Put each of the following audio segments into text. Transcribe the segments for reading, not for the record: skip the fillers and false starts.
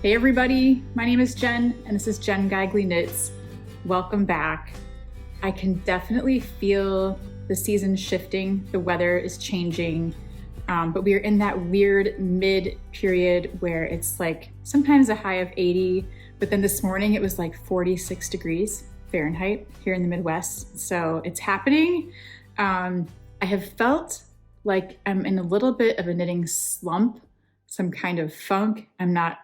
Hey everybody, my name is Jen and this is Jen Geigley Knits. Welcome back. I can definitely feel the season shifting, the weather is changing, but we are in that weird mid period where it's like sometimes a high of 80, but then this morning it was like 46 degrees Fahrenheit here in the Midwest. So it's happening. I have felt like I'm in a little bit of a knitting slump, some kind of funk. I'm not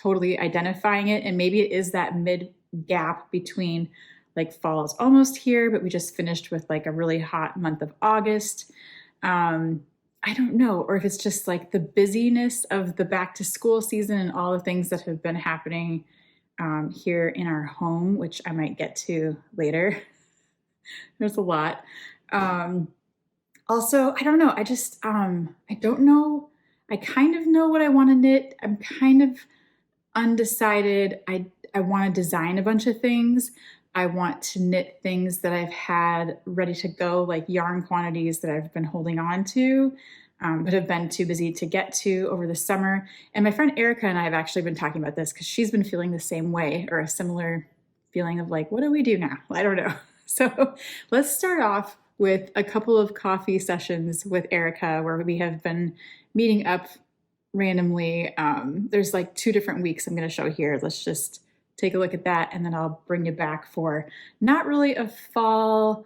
totally identifying it. And maybe it is that mid gap between like fall is almost here, but we just finished with like a really hot month of August. I don't know, or if it's just like the busyness of the back to school season and all the things that have been happening here in our home, which I might get to later. There's a lot. Also, I don't know. I just, I don't know. I kind of know what I want to knit. I'm kind of undecided. I want to design a bunch of things. I want to knit things that I've had ready to go, like yarn quantities that I've been holding on to, but have been too busy to get to over the summer. And my friend Erica and I have actually been talking about this because she's been feeling the same way, or a similar feeling of like, what do we do now? I don't know. So let's start off with a couple of coffee sessions with Erica where we have been meeting up randomly. There's like 2 different weeks I'm going to show here. Let's just take a look at that, and then I'll bring you back for not really a fall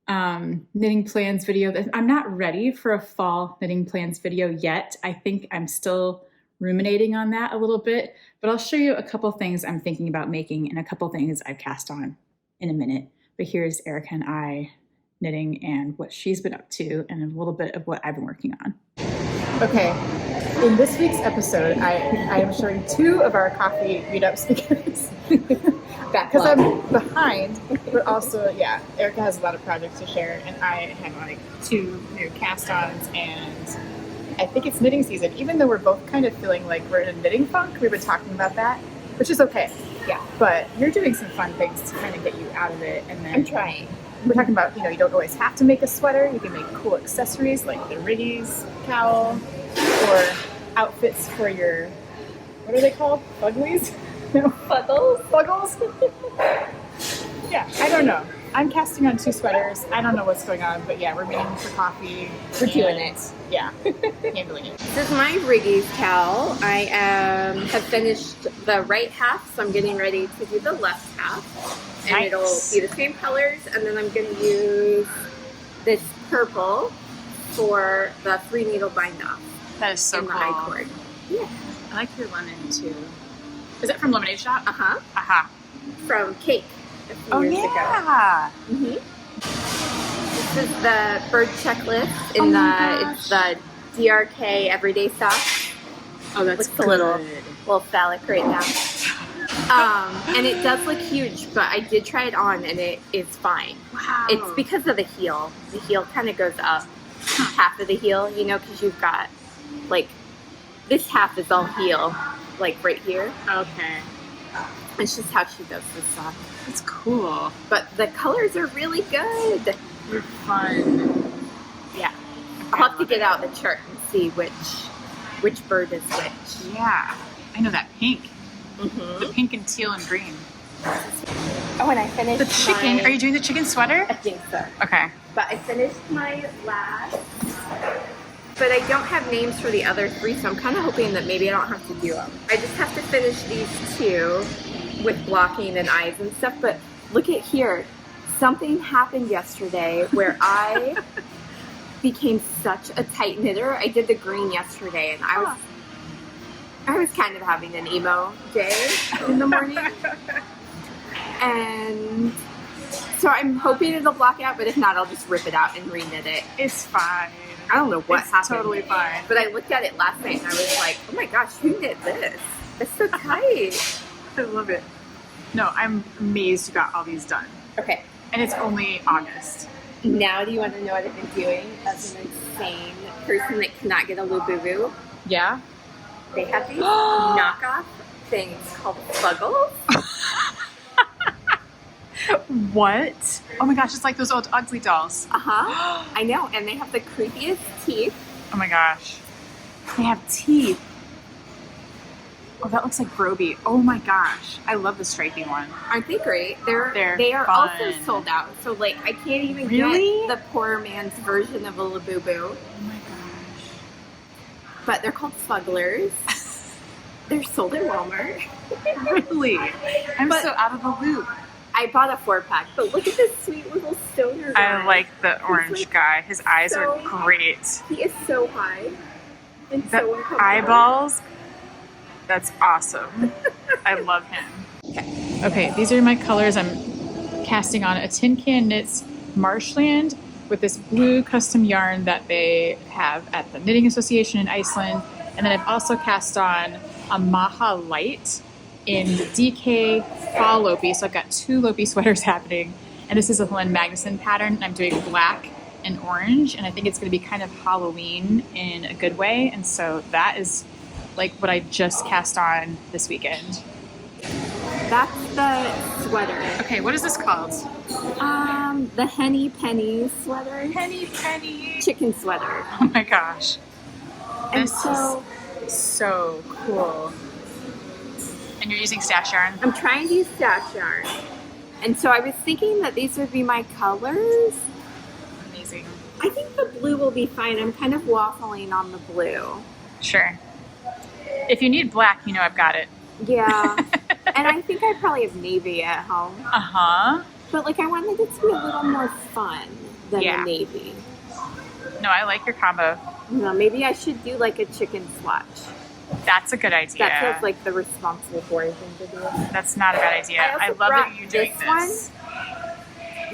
knitting plans video. I'm not ready for a fall knitting plans video yet. I think I'm still ruminating on that a little bit, but I'll show you a couple things I'm thinking about making and a couple things I've cast on in a minute. But here's Erica and I knitting and what she's been up to and a little bit of what I've been working on. Okay, in this week's episode, I am showing 2 of our coffee meetups because I'm behind, but also, yeah, Erica has a lot of projects to share, and I have like 2 new cast-ons, and I think it's knitting season. Even though we're both kind of feeling like we're in a knitting funk, we've been talking about that, which is okay. Yeah, but you're doing some fun things to kind of get you out of it, and then I'm trying. We're talking about, you don't always have to make a sweater. You can make cool accessories like the Riggies cowl, or outfits for your, what are they called? Fuglies? No. Fuggles? Fuggles? Yeah, I don't know. I'm casting on 2 sweaters. I don't know what's going on, but yeah, we're meeting for coffee. We're doing it. Yeah, handling it. This is my Riggies cowl. I have finished the right half, so I'm getting ready to do the left half. And nice. It'll be the same colors, and then I'm going to use this purple for the 3 needle bind off. That is so cool. The high cord. Yeah. I like your lemon too. Is that from Lemonade Shop? Uh-huh. Uh-huh. From Cake a few years ago. Mm-hmm. This is the bird checklist in it's the DRK Everyday Sock. Oh, that's looks a little phallic right now. And it does look huge, but I did try it on and it is fine. Wow. It's because of the heel. The heel kind of goes up half of the heel, because you've got like this half is all heel, like right here. Okay. It's just how she does this sock. That's cool. But the colors are really good. They're fun. Yeah. I'll have to get out the chart and see which bird is which. Yeah. I know that pink. Mm-hmm. The pink and teal and green. Oh, and I finished the chicken. Are you doing the chicken sweater? I think so. Okay. But I finished my last. But I don't have names for the other 3, so I'm kind of hoping that maybe I don't have to do them. I just have to finish these 2 with blocking and eyes and stuff. But look at here. Something happened yesterday where I became such a tight knitter. I did the green yesterday, and I was kind of having an emo day in the morning. And so I'm hoping it'll block out, but if not, I'll just rip it out and re-knit it. It's fine. I don't know what happened. It's totally fine. But I looked at it last night and I was like, oh my gosh, who knit this? It's so tight. I love it. No, I'm amazed you got all these done. Okay. And it's only August. Now do you want to know what I've been doing as an insane person that cannot get a Lububu? Yeah? They have these knockoff things called Fuggles. What? Oh my gosh, it's like those old Ugly dolls. Uh-huh. I know, and they have the creepiest teeth. Oh my gosh. They have teeth. Oh, that looks like Groby. Oh my gosh. I love the stripy one. Aren't they great? They are fun. also sold out. So like I can't even Really? get the poor man's version of a Labubu. Oh my gosh. But they're called Fugglers. They're sold in Walmart. Really? I'm But- so out of the loop. I bought a 4-pack, but look at this sweet little stoner guy. I like the orange like guy. His eyes so- are great. He is so high and That so uncomfortable. eyeballs, that's awesome. I love him. Okay, these are my colors. I'm casting on a Tin Can Knits Marshland with this blue custom yarn that they have at the Knitting Association in Iceland. And then I've also cast on a Maja Light in the DK Fall Lopi. So I've got 2 Lopi sweaters happening. And this is a Hélène Magnússon pattern. I'm doing black and orange. And I think it's going to be kind of Halloween in a good way. And so that is like what I just cast on this weekend. That's the sweater. Okay, what is this called? The Henny Penny sweater. Penny Penny. Chicken sweater. Oh my gosh. And This so is so cool. And you're using stash yarn? I'm trying to use stash yarn. And so I was thinking that these would be my colors. Amazing. I think the blue will be fine. I'm kind of waffling on the blue. Sure. If you need black, you know I've got it. Yeah. And I think I probably have navy at home. Uh-huh. But like I wanted it to be a little more fun than Yeah. a navy. No, I like your combo. You know, maybe I should do like a chicken swatch. That's a good idea. That feels like the responsible boy thing to do. That's not a bad idea. I I also love that brought you're doing this this.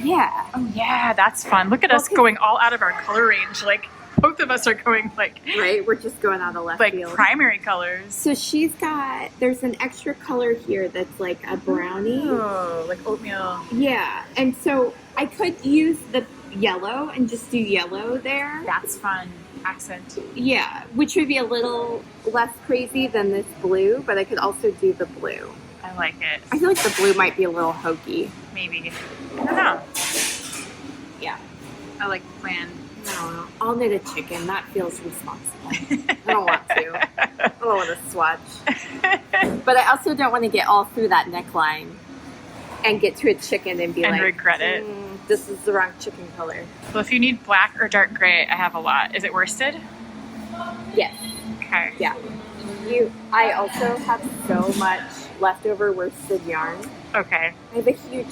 Yeah. Oh yeah, that's fun. Look at us Okay. going all out of our color range. Like both of us are going like Right? We're just going out of left field. primary colors. So she's got, there's an extra color here that's like a brownie. Oh, like oatmeal. Yeah. And so I could use the yellow and just do yellow there. That's fun. Accent. Yeah. Which would be a little less crazy than this blue, but I could also do the blue. I like it. I feel like the blue might be a little hokey. Maybe. I don't know. Yeah. I like the plan. I don't know. I'll knit a chicken. That feels responsible. I don't want to. I don't want to swatch. But I also don't want to get all through that neckline and get to a chicken and be And like, regret it. This is the wrong chicken color. Well, if you need black or dark gray, I have a lot. Is it worsted? Yes. Okay. Yeah. I also have so much leftover worsted yarn. Okay. I have a huge,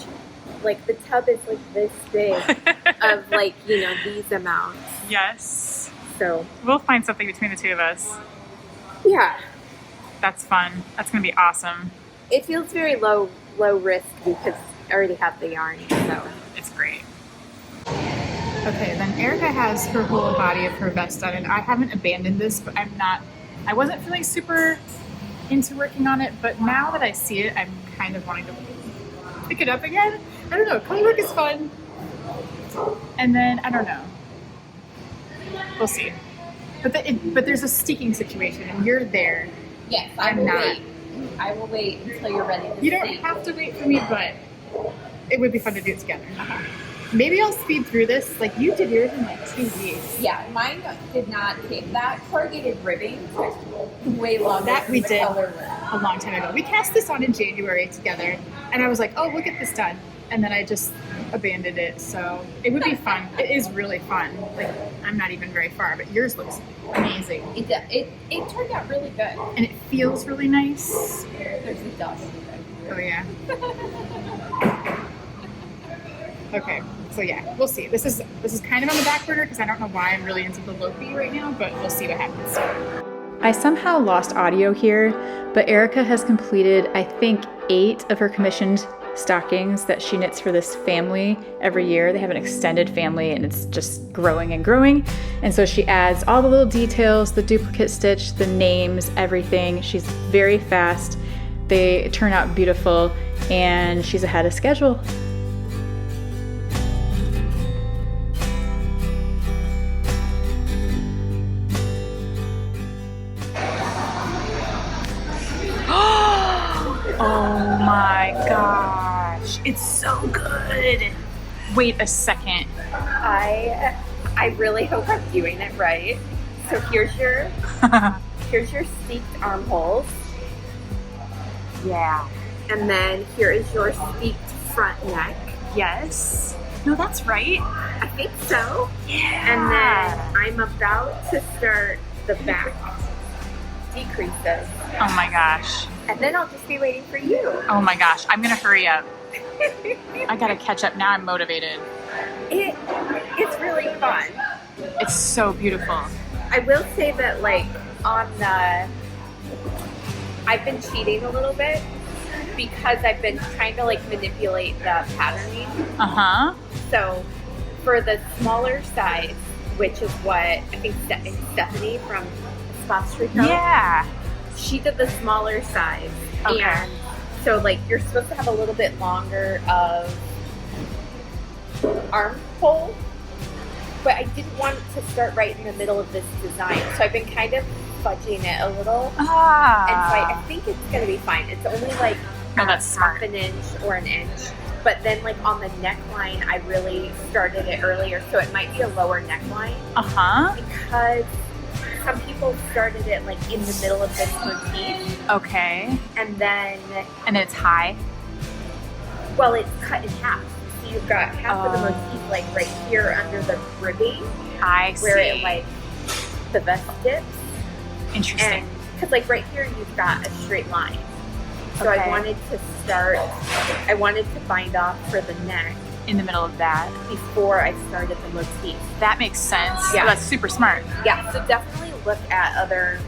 like the tub is like this big of like, you know, these amounts. Yes. So We'll find something between the two of us. yeah, That's fun. That's going to be awesome. it feels very low risk because I already have the yarn. So It's great. Okay, then Erica has her whole body of her vest done, and I haven't abandoned this, but I wasn't feeling super into working on it, but now that I see it, I'm kind of wanting to pick it up again. I don't know, color work is fun. And then, I don't know. We'll see. But there's a sticking situation, and you're there. yes, I'm not. I will wait until you're ready to You don't have to wait for me, but it would be fun to do it together. Maybe I'll speed through this. Like you did yours in like 2 weeks. Yeah, mine did not take that. Corrugated ribbing took way longer. That than we the did color work. a long time ago. We cast this on in January together, and I was like, "Oh, we'll get this done," and then I just abandoned it. So it would be fun. It is really fun. Like I'm not even very far, but yours looks amazing, It turned out really good. and it feels really nice. There's a dust. Oh yeah. Okay, so yeah, we'll see. This is kind of on the back burner because I don't know why I'm really into the Lopi right now, but we'll see what happens. I somehow lost audio here, but Erica has completed, I think, 8 of her commissioned stockings that she knits for this family every year. They have an extended family and it's just growing and growing. And so she adds all the little details, the duplicate stitch, the names, everything. She's very fast. They turn out beautiful and she's ahead of schedule. Oh my gosh, it's so good. Wait a second. I really hope I'm doing it right. So here's your steeped armholes. Yeah. And then here is your steeped front neck. Yes. No, that's right. I think so. Yeah. And then I'm about to start the back decreases. Oh my gosh. And then I'll just be waiting for you. Oh my gosh. I'm gonna hurry up. I gotta catch up. Now I'm motivated. It's really fun. It's so beautiful. I will say that like on the, I've been cheating a little bit because I've been trying to like manipulate the patterning. Uh-huh. So for the smaller size, which is what I think Stephanie from Espace Tricot, Yeah. she did the smaller size. Okay. And so like you're supposed to have a little bit longer of armhole, but I didn't want it to start right in the middle of this design. So I've been kind of fudging it a little. Ah. And so I think it's going to be fine. It's only like that's smart. half an inch or an inch. But then like on the neckline, I really started it earlier. So it might be a lower neckline. Uh-huh. Because some people started it like in the middle of this motif. Okay. And then, And it's high. well, it's cut in half. So you've got half of the motif like right here under the ribbing. I see. Where it like, the vest dips. Interesting. And because like right here you've got a straight line. So Okay. I wanted to bind off for the neck In the middle of that. before I started the motif. That makes sense. Yeah. Oh, that's super smart. Yeah, so definitely look at other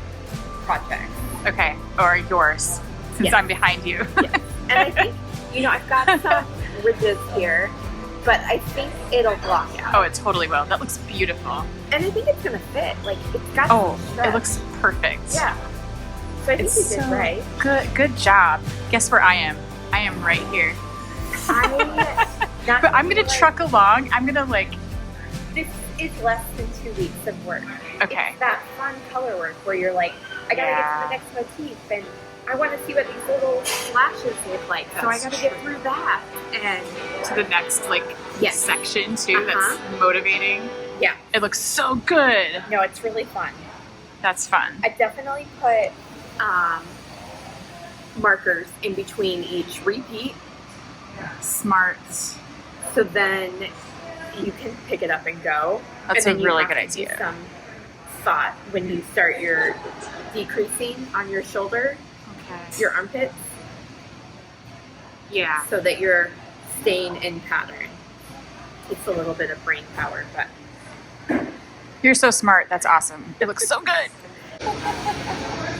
projects. Okay. Or yours, since Yes. I'm behind you. Yes. And I think, you know, I've got some ridges here, but I think it'll block out. Oh, it totally will. That looks beautiful. And I think it's gonna fit. Like, it's got Oh, some stretch. it looks perfect. Yeah. So I think you did so right. Good job. Guess where I am? I am right here. But I'm gonna truck along. I'm gonna like, This is less than 2 weeks of work. okay. It's that fun color work where you're like, I gotta get to the next motif and I want to see what these little flashes look like. So I That's gotta get through that. And To the next like Yes. section too. Uh-huh. That's motivating. yeah, It looks so good. no, it's really fun. That's fun. I definitely put markers in between each repeat. Smart. So then you can pick it up and go. That's and a then you really have good to do idea. some thought when you start your decreasing on your shoulder, Okay. your armpits, Yeah. so that you're staying in pattern. Takes a little bit of brain power, but You're so smart. That's awesome. It looks so good.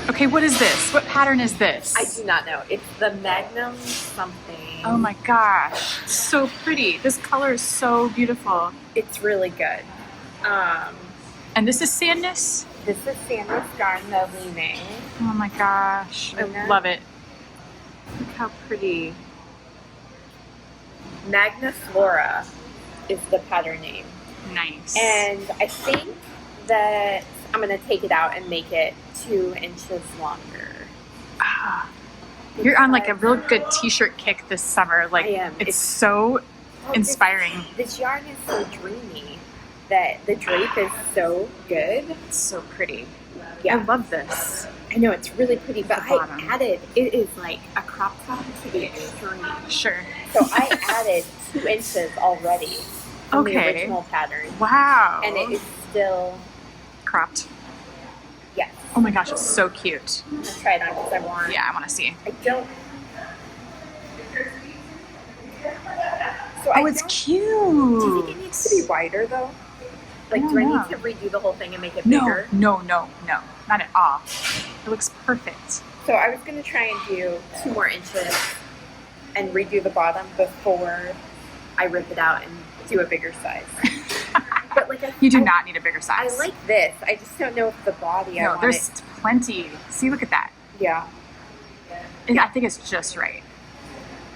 Okay, what is this? What pattern is this? I do not know. It's the Magnum something. Oh my gosh. It's so pretty. This color is so beautiful. It's really good. And this is Sandness? This is Sanders Garn, the Leaning. Oh my gosh. I Luna? love it. Look how pretty. Magna Flora is the pattern name. Nice. And I think that I'm going to take it out and make it 2 inches longer. Ah. You're on like a real good t-shirt kick this summer. Like I am. It's so inspiring. This yarn is so dreamy that the drape is so good. It's so pretty. Yeah. I love this. I know it's really pretty, but The I bottom. added, it is like a crop top to the extreme. Sure. So I added 2 inches already from the Okay. original pattern. Wow. And it is still, cropped. yeah. Oh my gosh, it's so cute. I'm gonna try it on because I want. Yeah, I want to see. I don't. So Oh, it's cute. Do you think it needs to be wider though? Like, don't do I know. need to redo the whole thing and make it No, bigger? no, not at all. It looks perfect. So I was gonna try and do 2 more inches and redo the bottom before I rip it out and do a bigger size. But like, You do I- not need a bigger I size. like this. I just don't know if the body. I No, want there's it. plenty. See, look at that. Yeah, I think it's just right.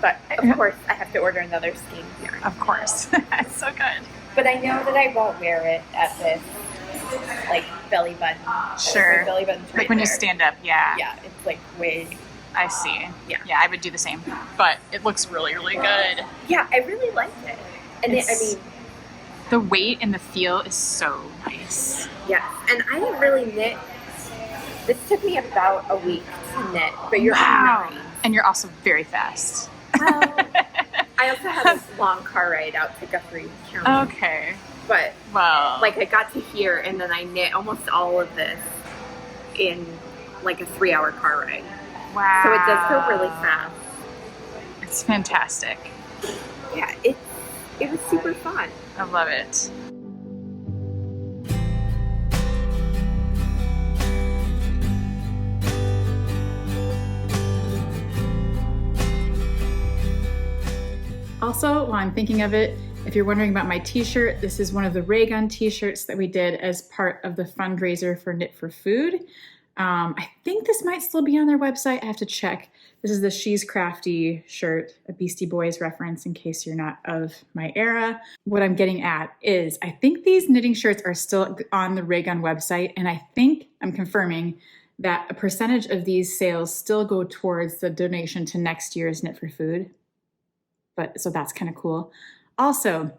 but of course I have to order another skein yarn. Of course. It's so good. But I know that I won't wear it at this like belly button. Sure. My belly button's right Like when you there. stand up, yeah. Yeah, it's like way. I see. Yeah. Yeah, I would do the same. But it looks really, really good. Yeah, I really liked it. And I It's- mean, The weight and the feel is so nice. yeah. And I didn't really knit. This took me about a week to knit, but you're Wow. on 9. And you're also very fast. Well, I also have this long car ride out to Guthrie County. Okay. But Well, like I got to here and then I knit almost all of this in like a 3-hour car ride. wow. So it does go really fast. It's fantastic. Yeah, it was super fun. I love it. Also, while I'm thinking of it, if you're wondering about my t-shirt, this is one of the RAYGUN t-shirts that we did as part of the fundraiser for Knit for Food. I think this might still be on their website. I have to check. This is the She's Crafty shirt, a Beastie Boys reference in case you're not of my era. What I'm getting at is I think these knitting shirts are still on the RAYGUN website, and I think I'm confirming that a percentage of these sales still go towards the donation to next year's Knit for Food. So that's kind of cool. Also,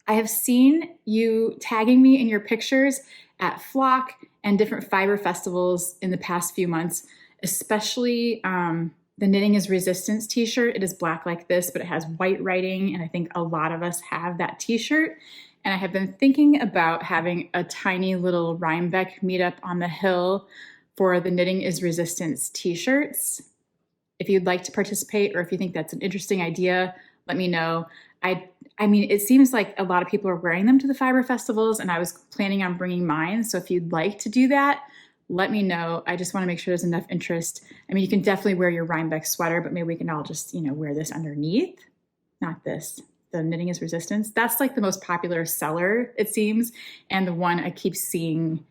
I have seen you tagging me in your pictures at Flock and different fiber festivals in the past few months, especially the Knitting is Resistance t-shirt. It is black like this, but it has white writing, and I think a lot of us have that t-shirt. And I have been thinking about having a tiny little Rhinebeck meetup on the hill for the Knitting is Resistance t-shirts. If you'd like to participate or if you think that's an interesting idea, let me know. I mean, it seems like a lot of people are wearing them to the fiber festivals, and I was planning on bringing mine. So if you'd like to do that, let me know. I just want to make sure there's enough interest. I mean, you can definitely wear your Rhinebeck sweater, but maybe we can all just, wear this underneath. Not this. The Knitting is Resistance. That's like the most popular seller, it seems, and the one I keep seeing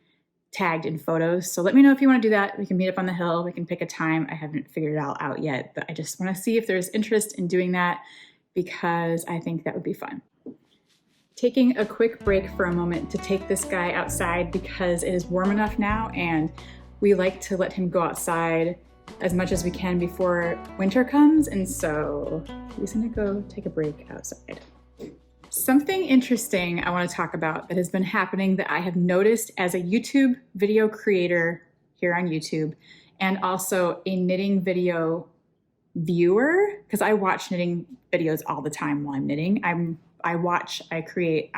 tagged in photos. So let me know if you want to do that. We can meet up on the hill. We can pick a time. I haven't figured it all out yet, but I just want to see if there's interest in doing that, because I think that would be fun. Taking a quick break for a moment to take this guy outside because it is warm enough now, and we like to let him go outside as much as we can before winter comes, and so he's gonna go take a break outside. Something interesting I want to talk about that has been happening that I have noticed as a YouTube video creator here on YouTube, and also a knitting video viewer, because I watch knitting videos all the time while I'm knitting. I watch, I create,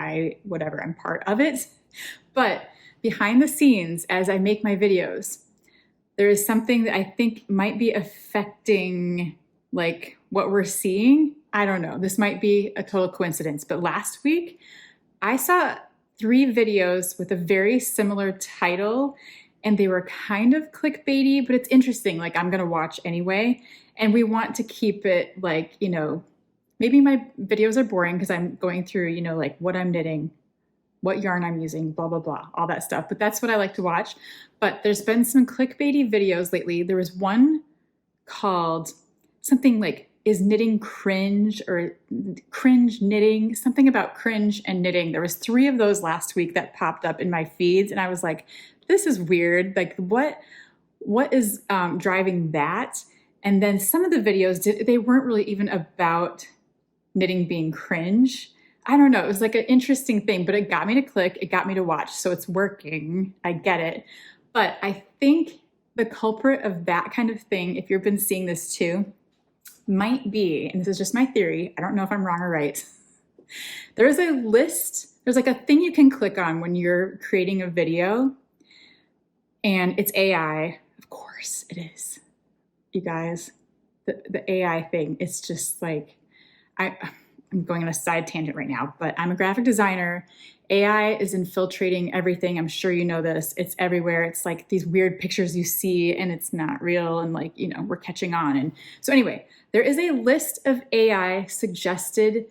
whatever, I'm part of it. But behind the scenes, as I make my videos, there is something that I think might be affecting like what we're seeing. I don't know, this might be a total coincidence, but last week I saw 3 videos with a very similar title, and they were kind of clickbaity, but it's interesting. Like, I'm gonna watch anyway. And we want to keep it like, maybe my videos are boring because I'm going through, like what I'm knitting, what yarn I'm using, blah, blah, blah, all that stuff. But that's what I like to watch. But there's been some clickbaity videos lately. There was one called something like, is knitting cringe, or cringe knitting, something about cringe and knitting. There was 3 of those last week that popped up in my feeds. And I was like, this is weird. Like, what is driving that? And then some of the videos, they weren't really even about knitting being cringe. I don't know. It was like an interesting thing, but it got me to click. It got me to watch. So it's working. I get it. But I think the culprit of that kind of thing, if you've been seeing this too, might be, and this is just my theory, I don't know if I'm wrong or right. There's a list, there's like a thing you can click on when you're creating a video, and it's AI. Of course it is. You guys, the AI thing, it's just like, I'm going on a side tangent right now, but I'm a graphic designer. AI is infiltrating everything. I'm sure you know this. It's everywhere. It's like these weird pictures you see and it's not real, and like, we're catching on. And so anyway, there is a list of AI suggested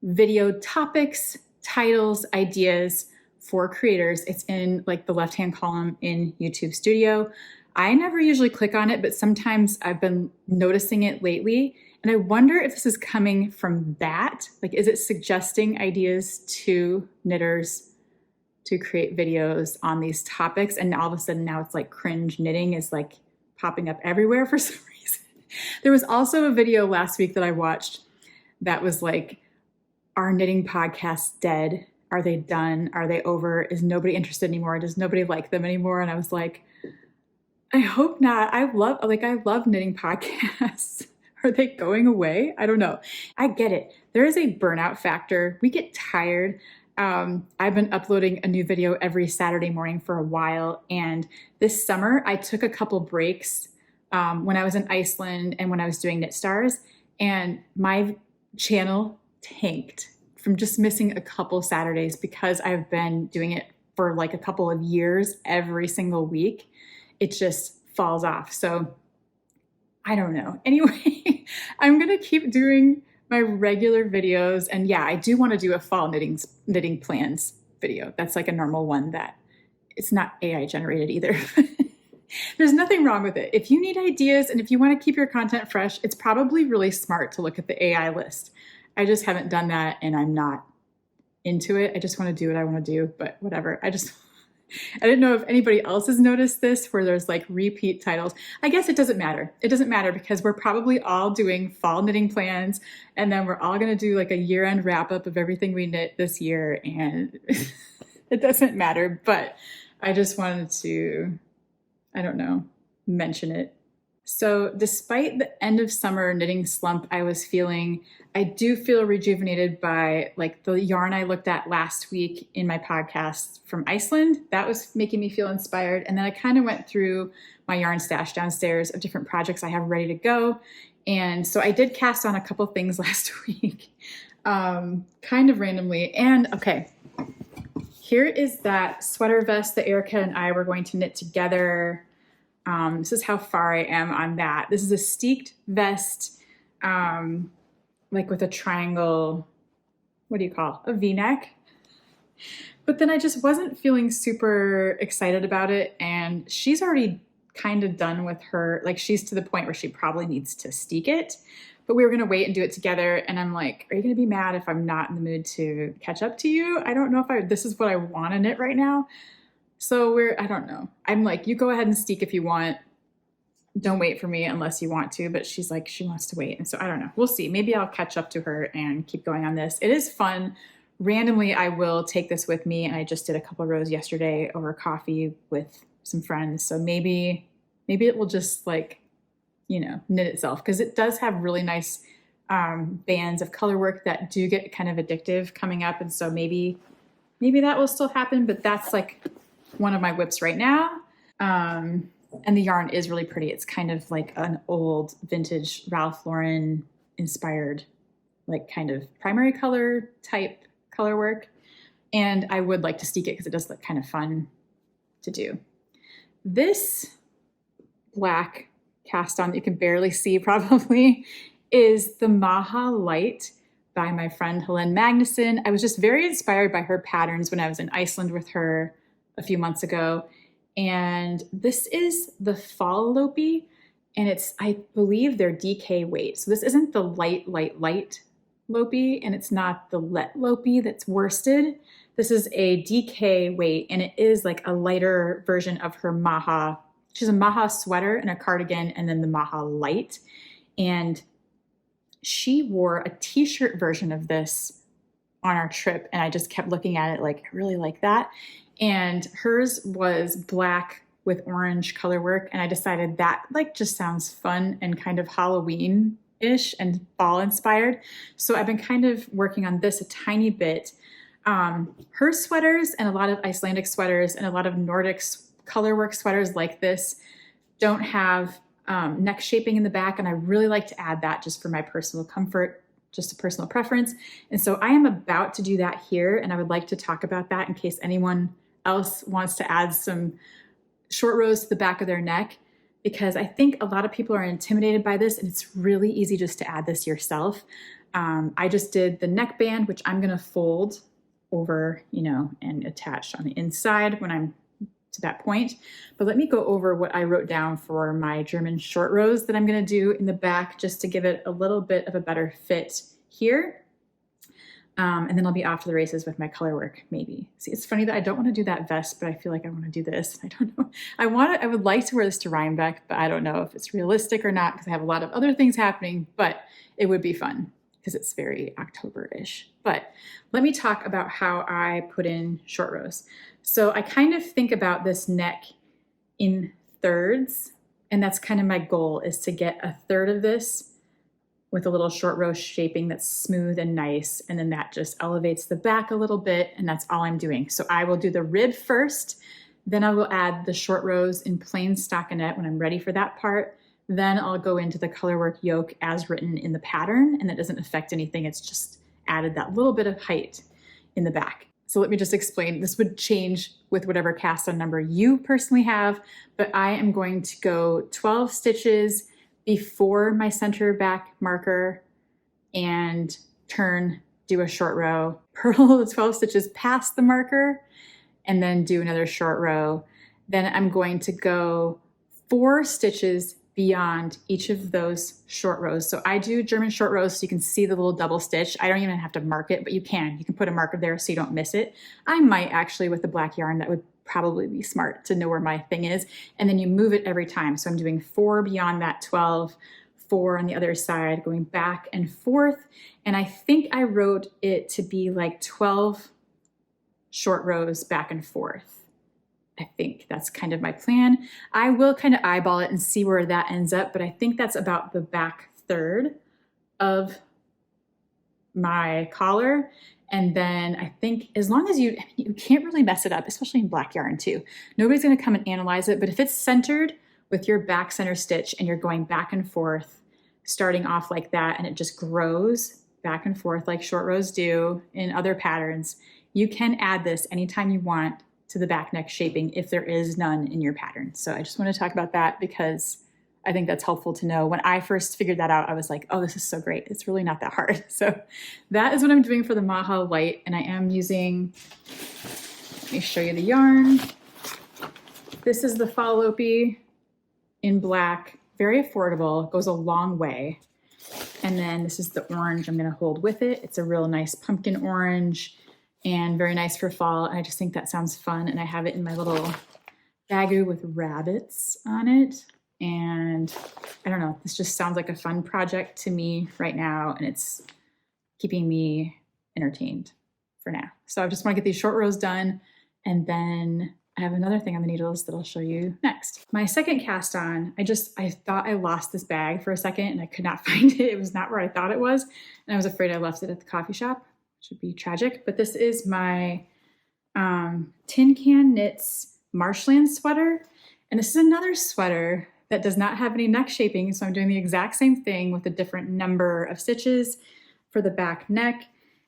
video topics, titles, ideas for creators. It's in like the left-hand column in YouTube Studio. I never usually click on it, but sometimes I've been noticing it lately. And I wonder if this is coming from that. Like, is it suggesting ideas to knitters to create videos on these topics? And all of a sudden now it's like cringe knitting is like popping up everywhere for some reason. There was also a video last week that I watched that was like, are knitting podcasts dead? Are they done? Are they over? Is nobody interested anymore? Does nobody like them anymore? And I was like, I hope not. I love knitting podcasts. Are they going away? I don't know. I get it. There is a burnout factor. We get tired. I've been uploading a new video every Saturday morning for a while. And this summer, I took a couple breaks when I was in Iceland and when I was doing Knit Stars. And my channel tanked from just missing a couple Saturdays because I've been doing it for like a couple of years every single week. It just falls off. So I don't know. Anyway, I'm going to keep doing my regular videos. And yeah, I do want to do a fall knitting plans video. That's like a normal one that it's not AI generated either. There's nothing wrong with it. If you need ideas and if you want to keep your content fresh, it's probably really smart to look at the AI list. I just haven't done that and I'm not into it. I just want to do what I want to do, but whatever. I didn't know if anybody else has noticed this where there's like repeat titles. I guess it doesn't matter. It doesn't matter because we're probably all doing fall knitting plans and then we're all going to do like a year-end wrap up of everything we knit this year and it doesn't matter, but I just wanted to, I don't know, mention it. So despite the end of summer knitting slump I was feeling, I do feel rejuvenated by like the yarn I looked at last week in my podcast from Iceland. That was making me feel inspired. And then I kind of went through my yarn stash downstairs of different projects I have ready to go. And so I did cast on a couple things last week, kind of randomly. And okay, here is that sweater vest that Erica and I were going to knit together. This is how far I am on that. This is a steeked vest, like with a triangle, what do you call it? A V-neck. But then I just wasn't feeling super excited about it. And she's already kind of done with her, like she's to the point where she probably needs to steek it. But we were going to wait and do it together. And I'm like, are you going to be mad if I'm not in the mood to catch up to you? I don't know if this is what I want to knit right now. So I don't know. I'm like, you go ahead and steek if you want. Don't wait for me unless you want to. But she's like, she wants to wait. And so I don't know. We'll see. Maybe I'll catch up to her and keep going on this. It is fun. Randomly, I will take this with me. And I just did a couple rows yesterday over coffee with some friends. So maybe it will just like, you know, knit itself. Because it does have really nice bands of color work that do get kind of addictive coming up. And so maybe that will still happen. But that's like one of my whips right now. And the yarn is really pretty. It's kind of like an old vintage Ralph Lauren inspired, like kind of primary color type color work. And I would like to steek it because it does look kind of fun to do. This black cast on that you can barely see probably is the Maja Light by my friend Hélène Magnússon. I was just very inspired by her patterns when I was in Iceland with her a few months ago. And this is the Fall Lopi, and it's, I believe they're DK weight. So this isn't the light Lopi, and it's not the Let Lopi that's worsted. This is a DK weight, and it is like a lighter version of her Maja. She's a Maja sweater and a cardigan, and then the Maja Light. And she wore a t-shirt version of this on our trip, and I just kept looking at it like, I really like that. And hers was black with orange color work. And I decided that like just sounds fun and kind of Halloween-ish and fall inspired. So I've been kind of working on this a tiny bit. Her sweaters and a lot of Icelandic sweaters and a lot of Nordic color work sweaters like this don't have neck shaping in the back. And I really like to add that just for my personal comfort, just a personal preference. And so I am about to do that here. And I would like to talk about that in case anyone else wants to add some short rows to the back of their neck, because I think a lot of people are intimidated by this and it's really easy just to add this yourself. I just did the neckband, which I'm going to fold over, you know, and attach on the inside when I'm to that point. But let me go over what I wrote down for my German short rows that I'm going to do in the back just to give it a little bit of a better fit here. And then I'll be off to the races with my color work, maybe. See, it's funny that I don't want to do that vest, but I feel like I want to do this. I don't know. I would like to wear this to Rhinebeck, but I don't know if it's realistic or not because I have a lot of other things happening, but it would be fun because it's very October-ish. But let me talk about how I put in short rows. So I kind of think about this neck in thirds. And that's kind of my goal, is to get a third of this with a little short row shaping that's smooth and nice. And then that just elevates the back a little bit, and that's all I'm doing. So I will do the rib first, then I will add the short rows in plain stockinette when I'm ready for that part. Then I'll go into the colorwork yoke as written in the pattern, and that doesn't affect anything. It's just added that little bit of height in the back. So let me just explain. This would change with whatever cast on number you personally have, but I am going to go 12 stitches before my center back marker and turn, do a short row, purl the 12 stitches past the marker, and then do another short row. Then I'm going to go 4 stitches beyond each of those short rows. So I do German short rows so you can see the little double stitch. I don't even have to mark it, but you can put a marker there so you don't miss it. I might actually, with the black yarn, that would probably be smart to know where my thing is. And then you move it every time. So I'm doing 4 beyond that 12, 4 on the other side, going back and forth. And I think I wrote it to be like 12 short rows back and forth. I think that's kind of my plan. I will kind of eyeball it and see where that ends up, but I think that's about the back third of my collar. And then I think as long as you can't really mess it up, especially in black yarn too. Nobody's gonna come and analyze it, but if it's centered with your back center stitch and you're going back and forth, starting off like that, and it just grows back and forth like short rows do in other patterns, you can add this anytime you want to the back neck shaping if there is none in your pattern. So I just want to talk about that because I think that's helpful to know. When I first figured that out, I was like, oh, this is so great. It's really not that hard. So that is what I'm doing for the Maja light. And I am using, let me show you the yarn. This is the Fallopi in black, very affordable, goes a long way. And then this is the orange I'm going to hold with it. It's a real nice pumpkin orange and very nice for fall. I just think that sounds fun. And I have it in my little baggie with rabbits on it. And I don't know, this just sounds like a fun project to me right now. And it's keeping me entertained for now. So I just want to get these short rows done. And then I have another thing on the needles that I'll show you next. My second cast on, I thought I lost this bag for a second and I could not find it. It was not where I thought it was. And I was afraid I left it at the coffee shop. Should be tragic, but this is my Tin Can Knits Marshland sweater. And this is another sweater that does not have any neck shaping. So I'm doing the exact same thing with a different number of stitches for the back neck.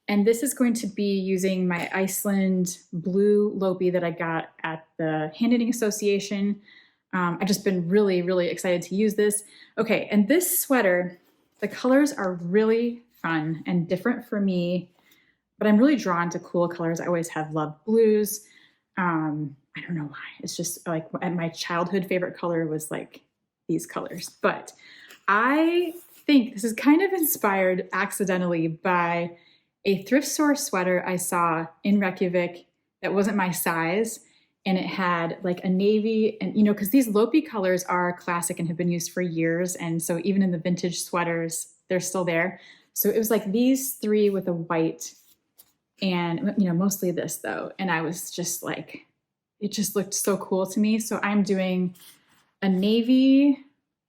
And this is going to be using my Iceland blue Lopi that I got at the Hand Knitting Association. I've just been really, really excited to use this. Okay, and this sweater, the colors are really fun and different for me, but I'm really drawn to cool colors. I always have loved blues. I don't know why. It's just like my childhood favorite color was like these colors. But I think this is kind of inspired accidentally by a thrift store sweater I saw in Reykjavik that wasn't my size. And it had like a navy and, you know, because these Lopi colors are classic and have been used for years. And so even in the vintage sweaters, they're still there. So it was like these 3 with a white and, you know, mostly this though. And I was just like, it just looked so cool to me. So I'm doing a navy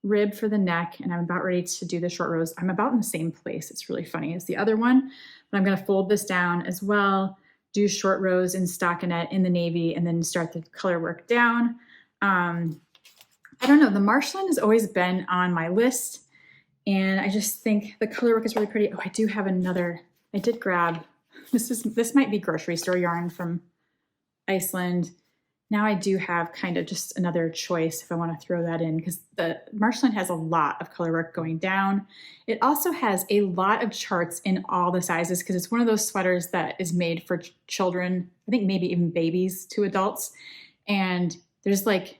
rib for the neck and I'm about ready to do the short rows. I'm about in the same place. It's really funny as the other one, but I'm going to fold this down as well, do short rows in stockinette in the navy, and then start the color work down. I don't know. The Marshland has always been on my list and I just think the color work is really pretty. Oh, I do have another, I did grab, this might be grocery store yarn from Iceland. Now I do have kind of just another choice if I want to throw that in because the Marshland has a lot of color work going down. It also has a lot of charts in all the sizes because it's one of those sweaters that is made for children, I think maybe even babies to adults. And there's like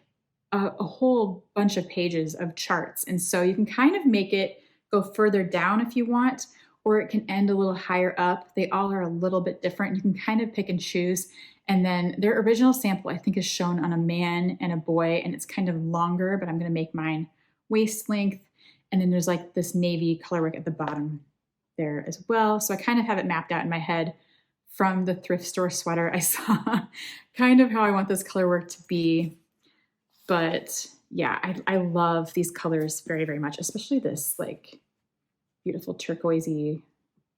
a whole bunch of pages of charts. And so you can kind of make it go further down if you want, or it can end a little higher up. They all are a little bit different. You can kind of pick and choose. And then their original sample, I think, is shown on a man and a boy, and it's kind of longer, but I'm going to make mine waist length. And then there's like this navy color work at the bottom there as well. So I kind of have it mapped out in my head from the thrift store sweater I saw, kind of how I want this color work to be. But yeah, I love these colors very, very much, especially this like beautiful turquoisey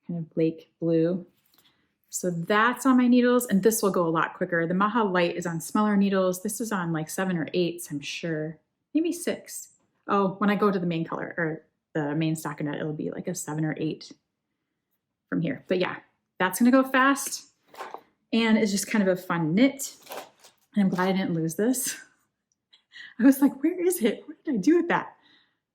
kind of lake blue. So that's on my needles, and this will go a lot quicker. The Maja Light is on smaller needles. This is on like 7 or 8, I'm sure. Maybe 6. Oh, when I go to the main color or the main stockinette, it'll be like a 7 or 8 from here. But yeah, that's gonna go fast. And it's just kind of a fun knit. And I'm glad I didn't lose this. I was like, where is it? What did I do with that?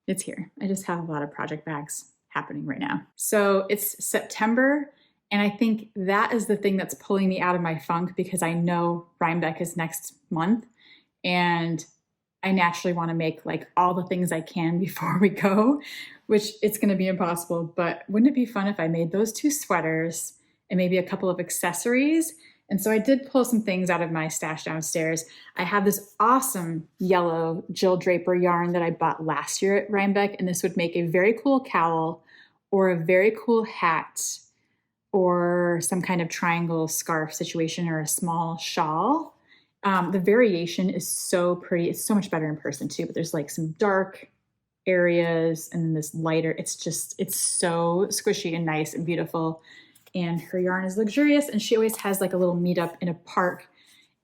It's here. I just have a lot of project bags happening right now. So it's September. And I think that is the thing that's pulling me out of my funk, because I know Rhinebeck is next month. And I naturally want to make like all the things I can before we go, which it's going to be impossible. But wouldn't it be fun if I made those 2 sweaters and maybe a couple of accessories? And so I did pull some things out of my stash downstairs. I have this awesome yellow Jill Draper yarn that I bought last year at Rhinebeck, and this would make a very cool cowl or a very cool hat or some kind of triangle scarf situation or a small shawl. The variation is so pretty. It's so much better in person too, but there's like some dark areas and then this lighter. It's so squishy and nice and beautiful. And her yarn is luxurious, and she always has like a little meetup in a park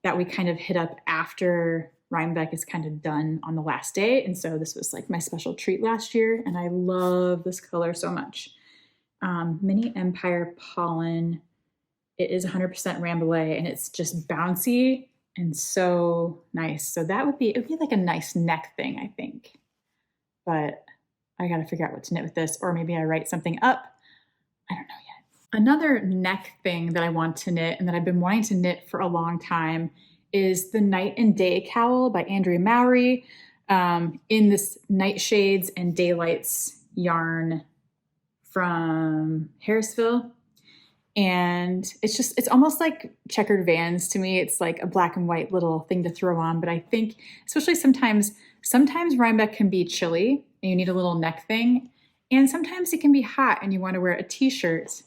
that we kind of hit up after Rhinebeck is kind of done on the last day. And so this was like my special treat last year, and I love this color so much. Mini Empire Pollen. It is 100% Rambouillet, and it's just bouncy and so nice. So it would be like a nice neck thing, I think. But I got to figure out what to knit with this, or maybe I write something up. I don't know yet. Another neck thing that I want to knit and that I've been wanting to knit for a long time is the Night and Day Cowl by Andrea Mowry, in this Nightshades and Daylights yarn from Harrisville. And it's almost like checkered Vans to me. It's like a black and white little thing to throw on. But I think, especially sometimes Rhinebeck can be chilly and you need a little neck thing. And sometimes it can be hot and you want to wear a t-shirt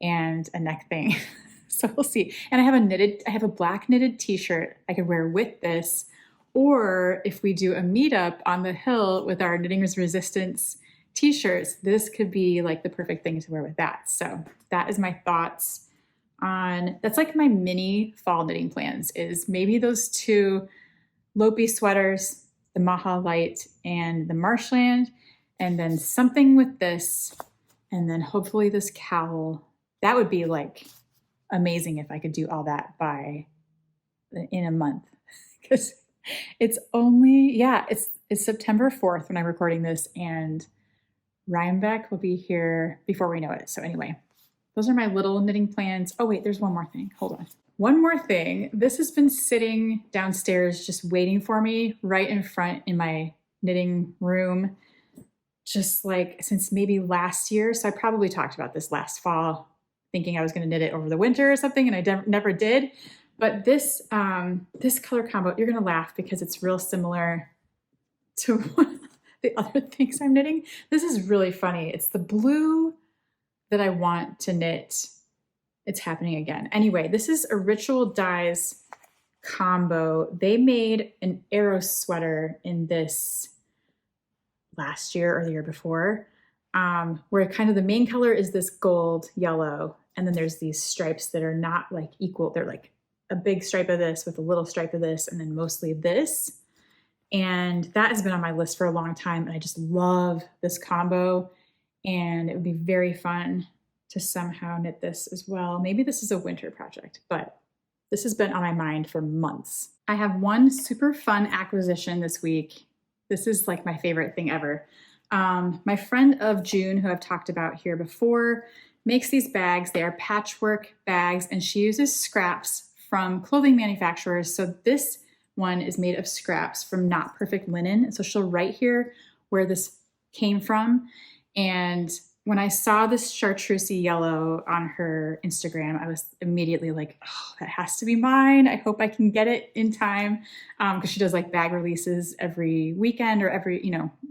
and a neck thing. So we'll see. And I have a black knitted t-shirt I could wear with this. Or if we do a meetup on the hill with our Knitting Resistance t-shirts, this could be like the perfect thing to wear with that. So that is my thoughts on, that's like my mini fall knitting plans, is maybe those 2 Lopi sweaters, the Maja Light and the Marshland, and then something with this, and then hopefully this cowl. That would be like amazing if I could do all that in a month, because it's only, it's September 4th when I'm recording this, and Rhinebeck will be here before we know it. So anyway, those are my little knitting plans. Oh wait, there's one more thing. Hold on. One more thing. This has been sitting downstairs just waiting for me right in front in my knitting room, just like since maybe last year. So I probably talked about this last fall, thinking I was going to knit it over the winter or something, and I never did. But this color combo, you're going to laugh because it's real similar to one of the other things I'm knitting. This is really funny. It's the blue that I want to knit. It's happening again. Anyway, this is a Ritual Dyes combo. They made an Aros sweater in this last year or the year before, where kind of the main color is this gold yellow, and then there's these stripes that are not like equal. They're like a big stripe of this with a little stripe of this, and then mostly this. And that has been on my list for a long time, and I just love this combo, and it would be very fun to somehow knit this as well. Maybe this is a winter project, but this has been on my mind for months. I have one super fun acquisition this week. This is like my favorite thing ever. My friend of June, who I've talked about here before, makes these bags. They are patchwork bags, and she uses scraps from clothing manufacturers. So this one is made of scraps from Not Perfect Linen. So she'll write here where this came from. And when I saw this chartreusey yellow on her Instagram, I was immediately like, oh, that has to be mine. I hope I can get it in time. Because she does like bag releases every weekend or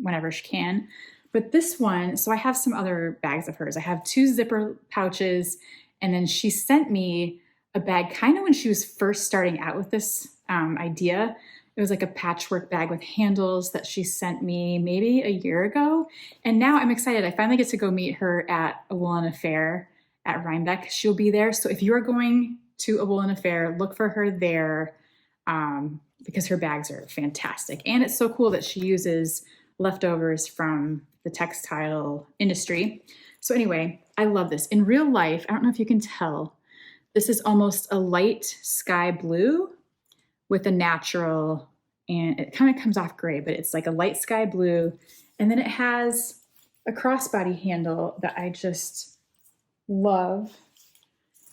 whenever she can. But this one, so I have some other bags of hers. I have 2 zipper pouches, and then she sent me a bag kind of when she was first starting out with this idea. It It was like a patchwork bag with handles that she sent me maybe a year ago. And now I'm excited. I finally get to go meet her at a Woolen Affair at Rhinebeck. She'll be there. So if you are going to a Woolen Affair, look for her there because her bags are fantastic. And it's so cool that she uses leftovers from the textile industry. So anyway, I love this. In real life, I don't know if you can tell, this is almost a light sky blue with a natural, and it kind of comes off gray, but it's like a light sky blue. And then it has a crossbody handle that I just love.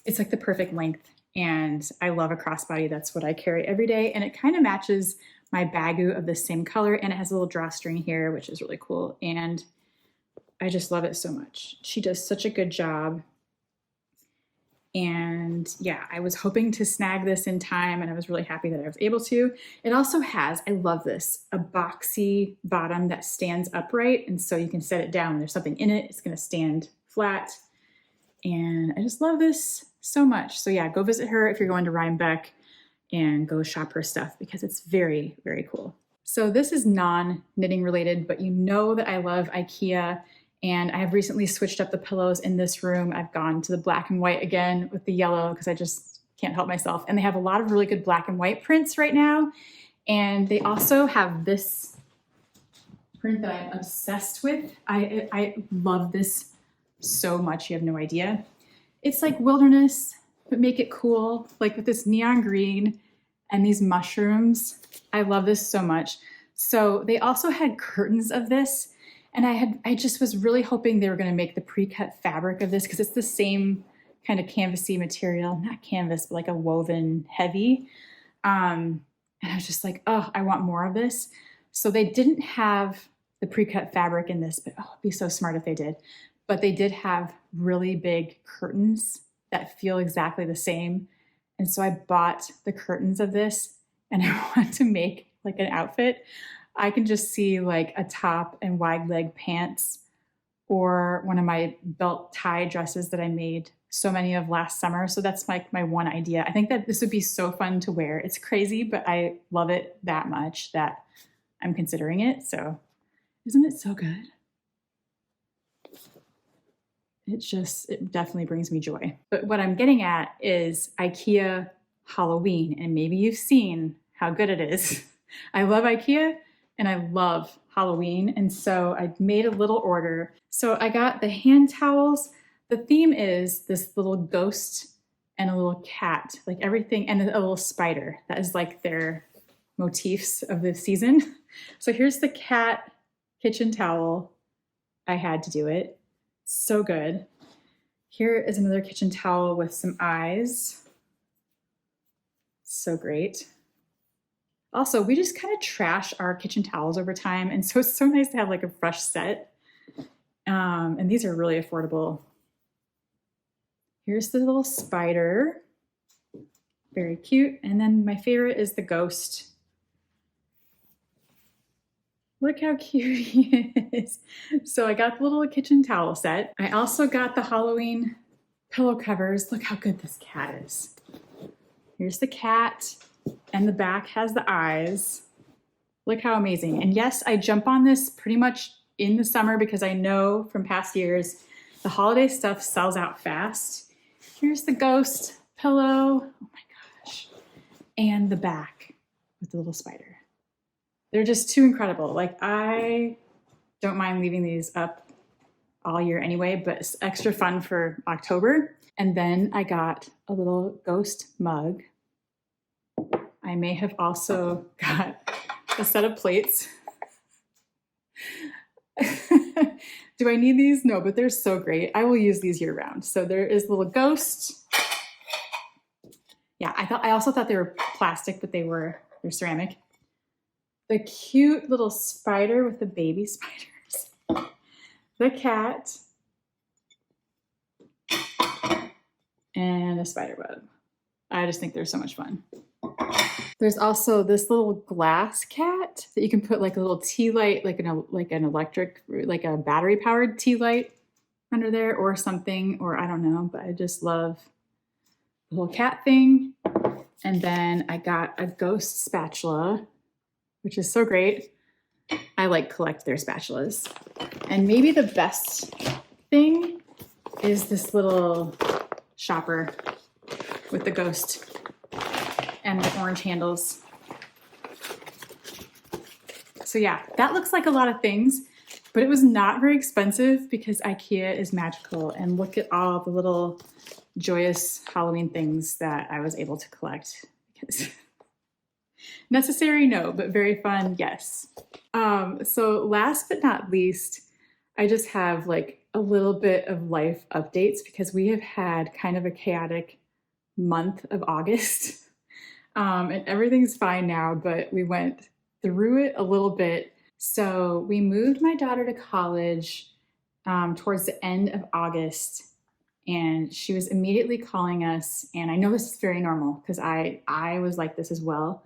It's like the perfect length, and I love a crossbody. That's what I carry every day. And it kind of matches my bagu of the same color, and it has a little drawstring here, which is really cool. And I just love it so much. She does such a good job. And yeah, I was hoping to snag this in time, and I was really happy that I was able to. It also has, I love this, a boxy bottom that stands upright. And so you can set it down. There's something in it. It's going to stand flat. And I just love this so much. So yeah, go visit her if you're going to Rhinebeck and go shop her stuff because it's very, very cool. So this is non-knitting related, but you know that I love IKEA. And I have recently switched up the pillows in this room. I've gone to the black and white again with the yellow because I just can't help myself. And they have a lot of really good black and white prints right now. And they also have this print that I'm obsessed with. I love this so much. You have no idea. It's like wilderness, but make it cool, like with this neon green and these mushrooms. I love this so much. So they also had curtains of this. And I just was really hoping they were going to make the pre-cut fabric of this because it's the same kind of canvasy material, not canvas, but like a woven heavy. And I was just like, oh, I want more of this. So they didn't have the pre-cut fabric in this, but oh, it'd be so smart if they did. But they did have really big curtains that feel exactly the same. And so I bought the curtains of this, and I want to make like an outfit. I can just see like a top and wide leg pants or one of my belt tie dresses that I made so many of last summer. So that's like my one idea. I think that this would be so fun to wear. It's crazy, but I love it that much that I'm considering it. So isn't it so good? It definitely brings me joy. But what I'm getting at is IKEA Halloween, and maybe you've seen how good it is. I love IKEA. And I love Halloween. And so I made a little order. So I got the hand towels. The theme is this little ghost and a little cat, like everything, and a little spider. That is like their motifs of the season. So here's the cat kitchen towel. I had to do it. So good. Here is another kitchen towel with some eyes. So great. Also, we just kind of trash our kitchen towels over time. And so it's so nice to have like a fresh set. And these are really affordable. Here's the little spider. Very cute. And then my favorite is the ghost. Look how cute he is. So I got the little kitchen towel set. I also got the Halloween pillow covers. Look how good this cat is. Here's the cat. And the back has the eyes. Look how amazing. And yes, I jump on this pretty much in the summer because I know from past years, the holiday stuff sells out fast. Here's the ghost pillow. Oh my gosh. And the back with the little spider. They're just too incredible. Like I don't mind leaving these up all year anyway, but it's extra fun for October. And then I got a little ghost mug. I may have also got a set of plates. Do I need these? No, but they're so great. I will use these year round. So there is a little ghost. Yeah, I also thought they were plastic, but they're ceramic. The cute little spider with the baby spiders. The cat. And a spider web. I just think they're so much fun. There's also this little glass cat that you can put like a little tea light, like an electric, like a battery powered tea light under there or something, or I don't know, but I just love the little cat thing. And then I got a ghost spatula which is so great. I like collect their spatulas. And maybe the best thing is this little shopper with the ghost and the orange handles. So yeah, that looks like a lot of things, but it was not very expensive because IKEA is magical. And look at all the little joyous Halloween things that I was able to collect. Necessary, no, but very fun, yes. So last but not least, I just have like a little bit of life updates because we have had kind of a chaotic month of August. And everything's fine now, but we went through it a little bit. So we moved my daughter to college towards the end of August, and she was immediately calling us. And I know this is very normal because I was like this as well,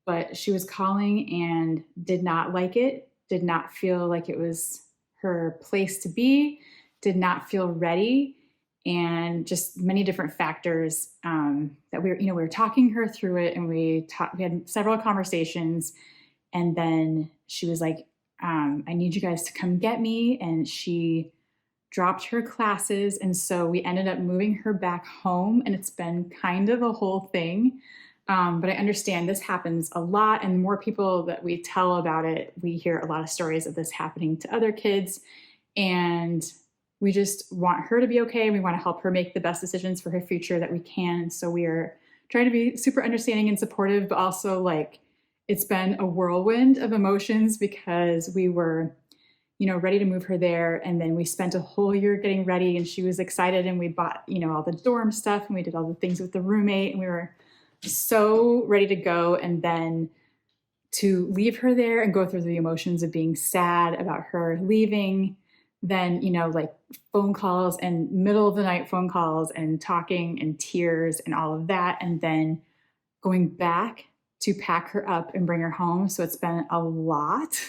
but she was calling and did not like it, did not feel like it was her place to be, did not feel ready, and just many different factors that we were talking her through it, and we had several conversations. And then she was like, I need you guys to come get me. And she dropped her classes. And so we ended up moving her back home, and it's been kind of a whole thing. But I understand this happens a lot, and more people that we tell about it, we hear a lot of stories of this happening to other kids. And we just want her to be okay. We want to help her make the best decisions for her future that we can. So we are trying to be super understanding and supportive, but also like, it's been a whirlwind of emotions because we were, ready to move her there. And then we spent a whole year getting ready, and she was excited, and we bought, all the dorm stuff, and we did all the things with the roommate, and we were so ready to go. And then to leave her there and go through the emotions of being sad about her leaving, then, like phone calls and middle of the night phone calls and talking and tears and all of that. And then going back to pack her up and bring her home. So it's been a lot,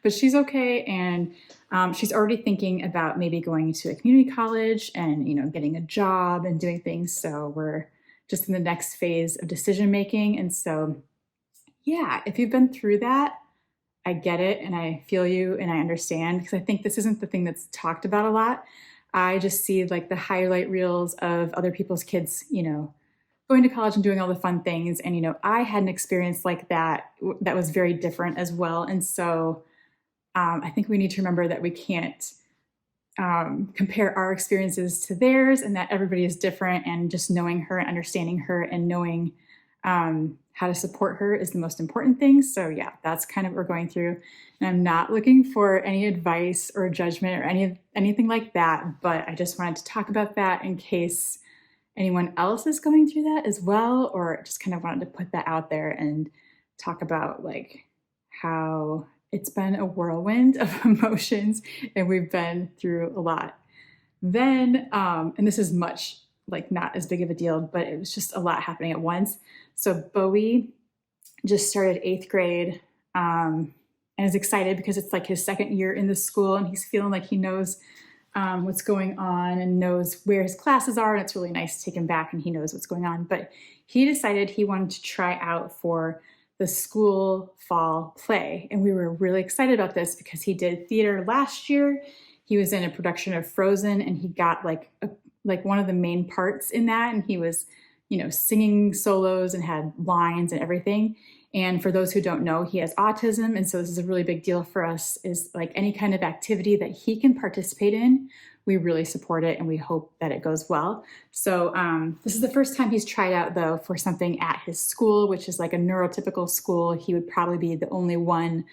but she's okay. And she's already thinking about maybe going to a community college and, getting a job and doing things. So we're just in the next phase of decision-making. And so, yeah, if you've been through that, I get it. And I feel you and I understand, because I think this isn't the thing that's talked about a lot. I just see like the highlight reels of other people's kids, going to college and doing all the fun things. And, I had an experience like that was very different as well. And so I think we need to remember that we can't compare our experiences to theirs, and that everybody is different, and just knowing her and understanding her and knowing how to support her is the most important thing. So yeah, that's kind of what we're going through. And I'm not looking for any advice or judgment or anything like that, but I just wanted to talk about that in case anyone else is going through that as well, or just kind of wanted to put that out there and talk about like how it's been a whirlwind of emotions and we've been through a lot. Then, and this is much like not as big of a deal, but it was just a lot happening at once. So Bowie just started 8th grade and is excited because it's like his second year in the school, and he's feeling like he knows what's going on and knows where his classes are, and it's really nice to take him back and he knows what's going on. But he decided he wanted to try out for the school fall play, and we were really excited about this because he did theater last year. He was in a production of Frozen, and he got like one of the main parts in that, and he was singing solos and had lines and everything. And for those who don't know, he has autism. And so this is a really big deal for us, is like any kind of activity that he can participate in, we really support it and we hope that it goes well. So this is the first time he's tried out though for something at his school, which is like a neurotypical school. He would probably be the only one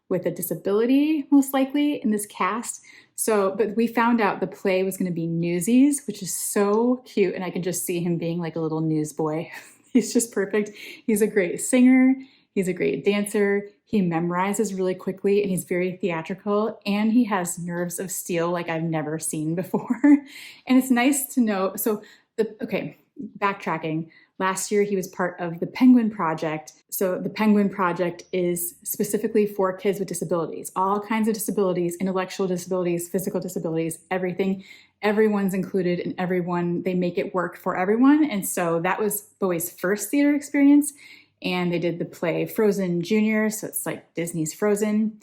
with a disability, most likely, in this cast. So, but we found out the play was going to be Newsies, which is so cute. And I can just see him being like a little newsboy. He's just perfect. He's a great singer. He's a great dancer. He memorizes really quickly, and he's very theatrical, and he has nerves of steel like I've never seen before. And it's nice to know. So backtracking. Last year, he was part of the Penguin Project. So the Penguin Project is specifically for kids with disabilities, all kinds of disabilities, intellectual disabilities, physical disabilities, everything. Everyone's included, and they make it work for everyone. And so that was Bowie's first theater experience. and they did the play Frozen Junior, so it's like Disney's Frozen,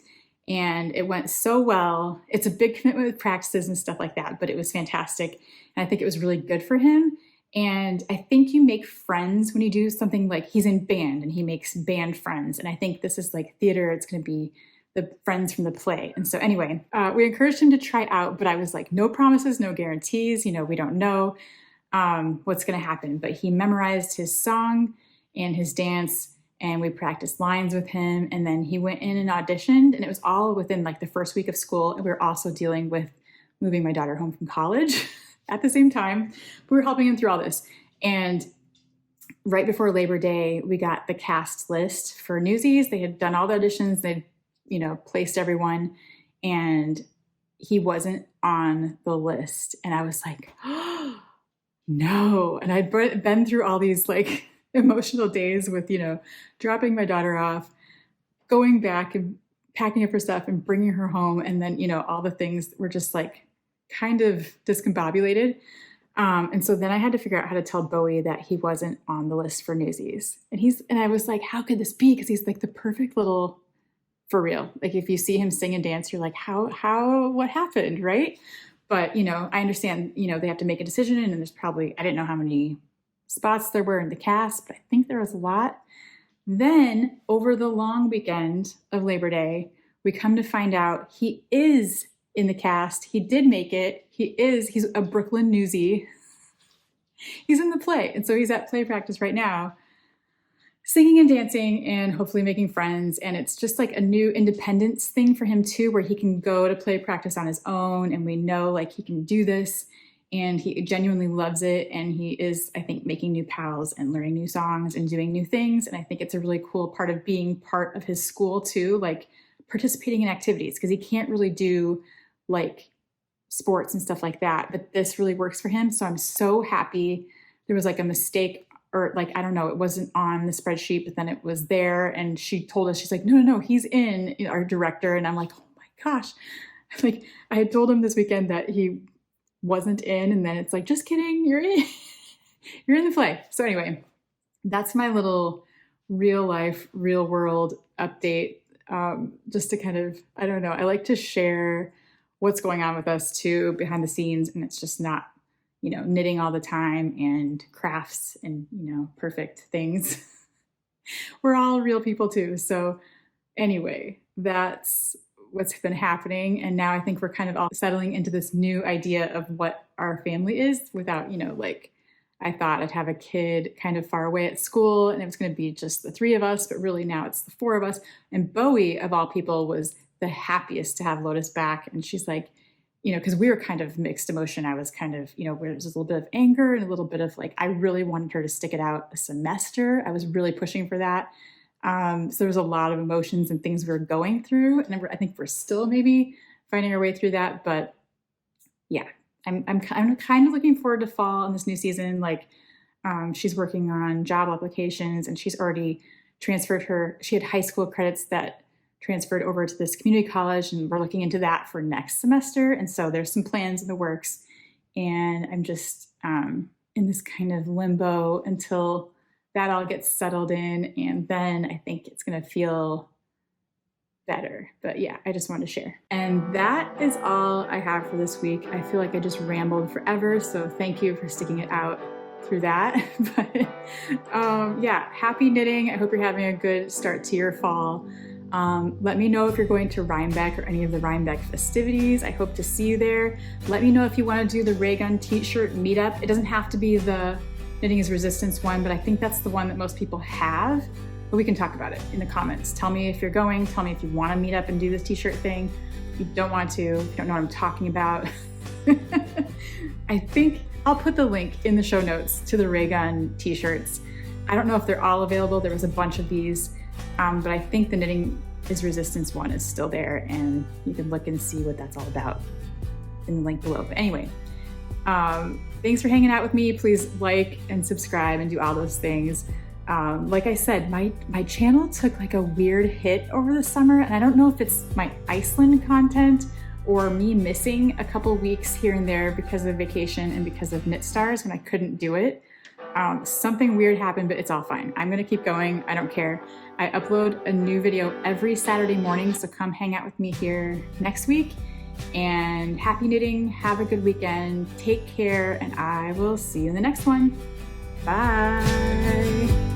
and it went so well. It's a big commitment with practices and stuff like that, but it was fantastic, and I think it was really good for him. And I think you make friends when you do something like, he's in band and he makes band friends, and I think this is like theater, it's going to be the friends from the play. And so anyway, we encouraged him to try out, but I was like, no promises, no guarantees, you know, we don't know what's going to happen. But he memorized his song and his dance, and we practiced lines with him, and then he went in and auditioned, and it was all within like the first week of school. And we were also dealing with moving my daughter home from college at the same time. We were helping him through all this. And right before Labor Day, we got the cast list for Newsies. They had done all the auditions, they'd, you know, placed everyone, and he wasn't on the list. And I was like, oh, no. And I'd been through all these like emotional days with, you know, dropping my daughter off, going back and packing up her stuff and bringing her home. And then, you know, all the things were just like kind of discombobulated. And so then I had to figure out how to tell Bowie that he wasn't on the list for Newsies. And I was like, how could this be? Because he's like the perfect little, for real. Like if you see him sing and dance, you're like, what happened, right? But, you know, I understand, you know, they have to make a decision, and there's probably, I didn't know how many spots there were in the cast, but I think there was a lot. Then over the long weekend of Labor Day, we come to find out he is in the cast. He did make it. He's a Brooklyn newsie. He's in the play. And so he's at play practice right now, singing and dancing and hopefully making friends. And it's just like a new independence thing for him too, where he can go to play practice on his own. And we know like he can do this, and he genuinely loves it. And he is, I think, making new pals and learning new songs and doing new things. And I think it's a really cool part of being part of his school too, like participating in activities, because he can't really do like sports and stuff like that, but this really works for him. So I'm so happy. There was like a mistake, or like, I don't know, it wasn't on the spreadsheet, but then it was there. And she told us, she's like, no, he's in, you know, our director. And I'm like, oh my gosh. Like I had told him this weekend that he wasn't in, and then it's like, just kidding, you're in, you're in the play. So anyway, that's my little real life, real world update. Just to kind of, I don't know, I like to share what's going on with us too behind the scenes, and it's just not, you know, knitting all the time and crafts and, you know, perfect things. We're all real people too. So anyway, that's what's been happening. And now I think we're kind of all settling into this new idea of what our family is without, you know, like I thought I'd have a kid kind of far away at school and it was going to be just the three of us, but really now it's the four of us. And Bowie, of all people, was the happiest to have Lotus back. And she's like, you know, because we were kind of mixed emotion. I was kind of, you know, where there's a little bit of anger and a little bit of like, I really wanted her to stick it out a semester. I was really pushing for that. So there was a lot of emotions and things we were going through. And I think we're still maybe finding our way through that. But yeah, I'm kind of looking forward to fall in this new season. Like she's working on job applications and she's already transferred she had high school credits that transferred over to this community college, and we're looking into that for next semester. And so there's some plans in the works, and I'm just in this kind of limbo until that all gets settled in. And then I think it's going to feel better. But yeah, I just wanted to share. And that is all I have for this week. I feel like I just rambled forever. So thank you for sticking it out through that. But yeah, happy knitting. I hope you're having a good start to your fall. Let me know if you're going to Rhinebeck or any of the Rhinebeck festivities. I hope to see you there. Let me know if you want to do the RAYGUN t-shirt meetup. It doesn't have to be the Knitting is Resistance one, but I think that's the one that most people have. But we can talk about it in the comments. Tell me if you're going. Tell me if you want to meet up and do this t-shirt thing. If you don't want to, if you don't know what I'm talking about. I think I'll put the link in the show notes to the RAYGUN t-shirts. I don't know if they're all available. There was a bunch of these. But I think the Knitting is Resistance one is still there, and you can look and see what that's all about in the link below. But anyway, thanks for hanging out with me. Please like and subscribe and do all those things. Like I said, my channel took like a weird hit over the summer, and I don't know if it's my Iceland content or me missing a couple weeks here and there because of vacation and because of Knit Stars when I couldn't do it. Something weird happened, but it's all fine. I'm gonna keep going, I don't care. I upload a new video every Saturday morning, so come hang out with me here next week. And happy knitting, have a good weekend, take care, and I will see you in the next one. Bye.